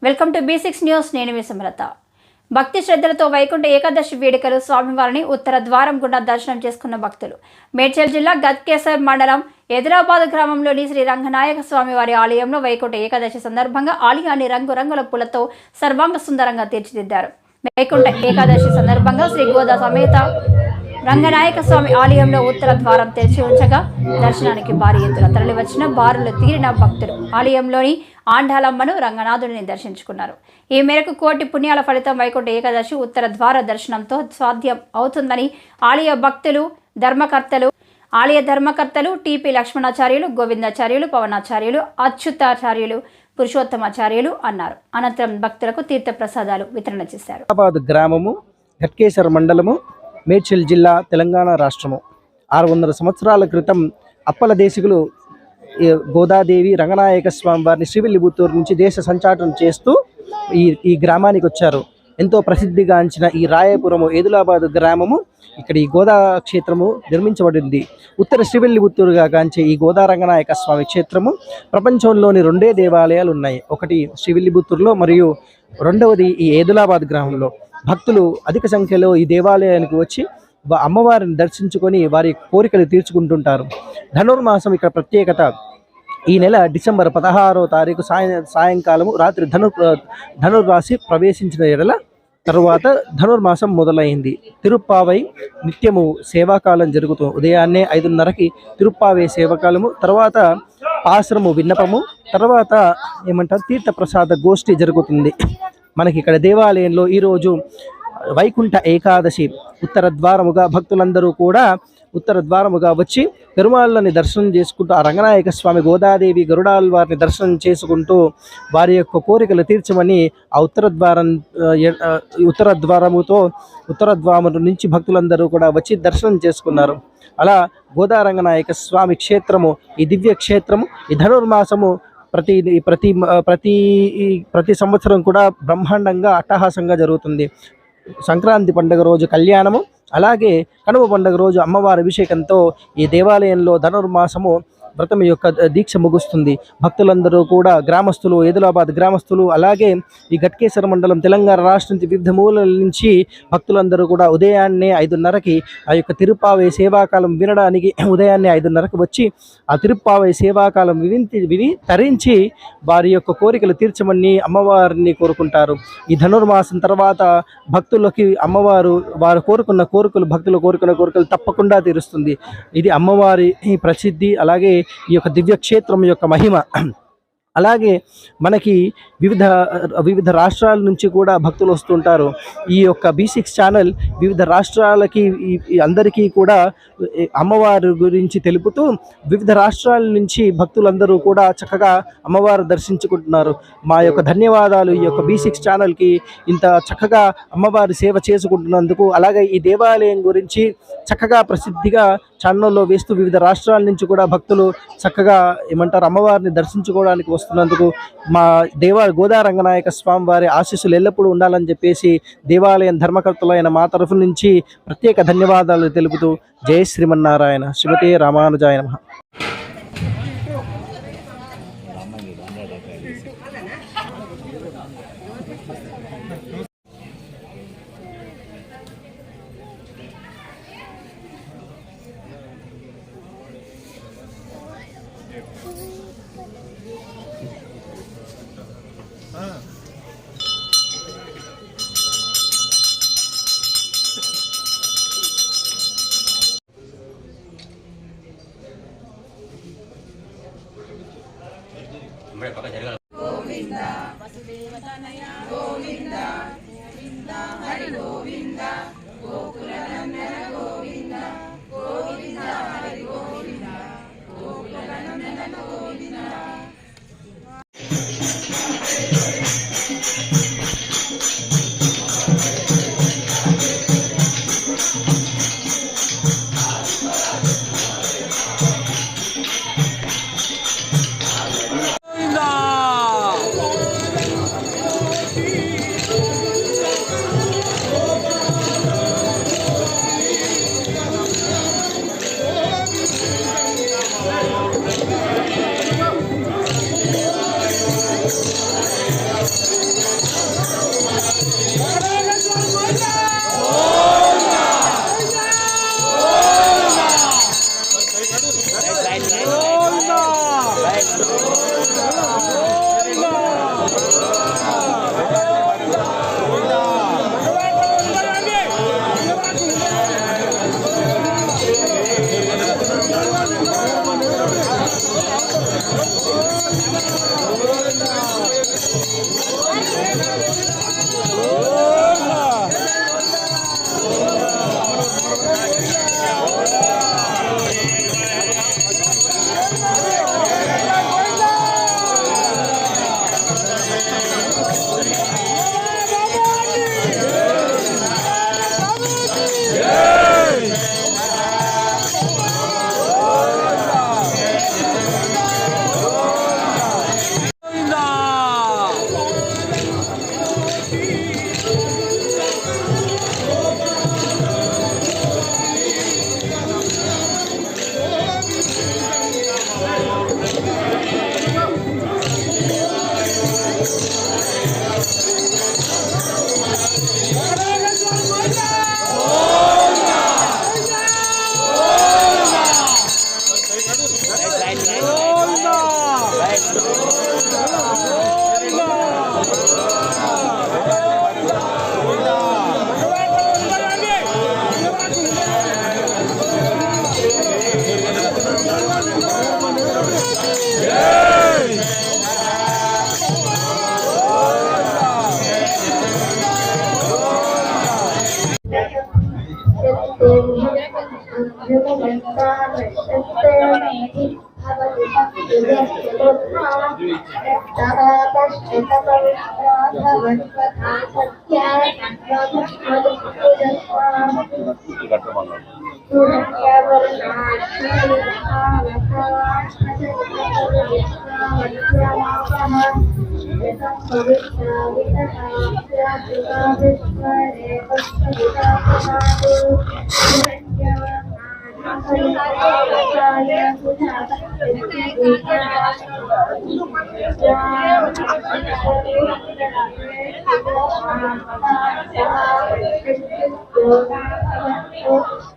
Welcome to B6 news. నేను మీ సమరత. భక్తి శ్రద్ధలతో వైకుంఠ ఏకాదశి వేడుకలు స్వామివారిని ఉత్తర ద్వారం గుండా దర్శనం చేసుకున్న భక్తులు. మేడ్చల్ జిల్లా గద్కేసర్ మండలం ఎదిలాబాద్ గ్రామంలోని శ్రీ రంగనాయక స్వామివారి ఆలయంలో వైకుంఠ ఏకాదశి సందర్భంగా ఆలయాన్ని రంగురంగుల పూలతో సర్వాంగ సుందరంగా తీర్చిదిద్దారు. వైకుంఠ ఏకాదశి సందర్భంగా శ్రీ గోదా సమేత రంగనాయక స్వామి ఆలయంలో ఉత్తర ద్వారం తెరిచి ఉంచగా దర్శనానికి భారీ ఎత్తున తరలివచ్చిన బారులు తీరిన భక్తులు ఆలయంలోని ఆండాలమ్మను రంగనాథుడిని దర్శించుకున్నారు. ఈ మేరకు కోటి పుణ్యాల ఫలితం వైకుంఠ ఏకాదశి ఉత్తర ద్వార దర్శనంతో సాధ్యం అవుతుందని ఆలయ ధర్మకర్తలు టీపీ లక్ష్మణాచార్యులు, గోవిందాచార్యులు, పవనాచార్యులు, అచ్యుతాచార్యులు, పురుషోత్తమాచార్యులు అన్నారు. అనంతరం భక్తులకు తీర్థ ప్రసాదాలు వితరణ చేశారు. గ్రామము, గట్కేసర్ మండలము, మేడ్చల్ జిల్లా, తెలంగాణ రాష్ట్రము. 600 సంవత్సరాల క్రితం అప్పల దేశికులు గోదాదేవి రంగనాయక స్వామి వారిని శ్రీవిల్లిపుత్తూరు నుంచి దేశ సంచాటన చేస్తూ ఈ గ్రామానికి వచ్చారు. ఎంతో ప్రసిద్ధిగాంచిన ఈ రాయపురము ఎదిలాబాద్ గ్రామము, ఇక్కడ ఈ గోదా క్షేత్రము నిర్మించబడింది. ఉత్తర శ్రీవిల్లిపుత్తూరుగా గాంచే ఈ గోదా రంగనాయక స్వామి క్షేత్రము ప్రపంచంలోని 2 దేవాలయాలు ఉన్నాయి. ఒకటి శ్రీవిల్లిపుత్తూరులో మరియు రెండవది ఈ ఎదిలాబాద్ గ్రామంలో. భక్తులు అధిక సంఖ్యలో ఈ దేవాలయానికి వచ్చి అమ్మవారిని దర్శించుకొని వారి కోరికలు తీర్చుకుంటుంటారు. ధనుర్మాసం ఇక్కడ ప్రత్యేకత. ఈ నెల డిసెంబర్ 16వ తారీఖు సాయంకాలము రాత్రి ధనుర్రాశి ప్రవేశించిన ఎడల తరువాత ధనుర్మాసం మొదలైంది. తిరుప్పావై నిత్యము సేవాకాలం జరుగుతుంది. ఉదయాన్నే 5:30కి తిరుప్పావై సేవాకాలము, తర్వాత ఆశ్రము విన్నపము, తర్వాత తీర్థ ప్రసాద గోష్ఠి జరుగుతుంది. మనకి ఇక్కడ దేవాలయంలో ఈరోజు వైకుంఠ ఏకాదశి ఉత్తర ద్వారముగా భక్తులందరూ కూడా ఉత్తర ద్వారముగా వచ్చి పెరుమాళ్ళని దర్శనం చేసుకుంటూ ఆ రంగనాయక స్వామి, గోదాదేవి, గరుడాల్ వారిని దర్శనం చేసుకుంటూ వారి యొక్క కోరికలు తీర్చమని ఆ ఉత్తర ద్వారము నుంచి భక్తులందరూ కూడా వచ్చి దర్శనం చేసుకున్నారు. అలా గోదా రంగనాయక స్వామి క్షేత్రము, ఈ దివ్య క్షేత్రము ఈ ధనుర్మాసము ప్రతి సంవత్సరం కూడా బ్రహ్మాండంగా అట్టహాసంగా జరుగుతుంది. సంక్రాంతి పండుగ రోజు కళ్యాణము, అలాగే కనుమ పండుగ రోజు అమ్మవారి అభిషేకంతో ఈ దేవాలయంలో ధనుర్మాసము వ్రతం యొక్క దీక్ష ముగుస్తుంది. భక్తులందరూ కూడా గ్రామస్తులు, ఎదిలాబాద్ గ్రామస్తులు, అలాగే ఈ గట్కేసర మండలం, తెలంగాణ రాష్ట్రం నుంచి వివిధ మూలల నుంచి భక్తులందరూ కూడా ఉదయాన్నే 5:30కి ఆ యొక్క తిరుప్పావై సేవాకాలం వినడానికి ఉదయాన్నే 5:30కి వచ్చి ఆ తిరుప్పావై సేవాకాలం విని తరించి వారి యొక్క కోరికలు తీర్చమని అమ్మవారిని కోరుకుంటారు. ఈ ధనుర్మాసం తర్వాత భక్తులకి అమ్మవారు వారు భక్తులు కోరుకున్న కోరికలు తప్పకుండా తీరుస్తుంది. ఇది అమ్మవారి ప్రసిద్ధి, అలాగే ఈ యొక్క దివ్య క్షేత్రం యొక్క మహిమ. అలాగే మనకి వివిధ రాష్ట్రాల నుంచి కూడా భక్తులు వస్తుంటారు. ఈ యొక్క B6 ఛానల్ వివిధ రాష్ట్రాలకి అందరికీ కూడా అమ్మవారి గురించి తెలుపుతూ వివిధ రాష్ట్రాల నుంచి భక్తులందరూ కూడా చక్కగా అమ్మవారు దర్శించుకుంటున్నారు. మా యొక్క ధన్యవాదాలు ఈ యొక్క B6 ఛానల్కి ఇంత చక్కగా అమ్మవారి సేవ చేసుకుంటున్నందుకు. అలాగే ఈ దేవాలయం గురించి చక్కగా ప్రసిద్ధిగా ఛానల్లో వేస్తూ వివిధ రాష్ట్రాల నుంచి కూడా భక్తులు చక్కగా అమ్మవారిని దర్శించుకోవడానికి వస్తున్నందుకు మా గోదా రంగనాయక స్వామి వారి ఆశీస్సులు ఎల్లప్పుడూ ఉండాలని చెప్పేసి దేవాలయం ధర్మకర్తలైన మా తరఫు నుంచి ప్రత్యేక ధన్యవాదాలు తెలుపుతూ జై శ్రీమన్నారాయణ, శ్రీమతే రామానుజాయ నమః. గోవింద వసుదేవతనయ గోవింద గోవింద హరి గోవింద గోకుల నందన గోవింద గోవింద హరి గోవింద గోకుల నందన గోవింద. Thank you.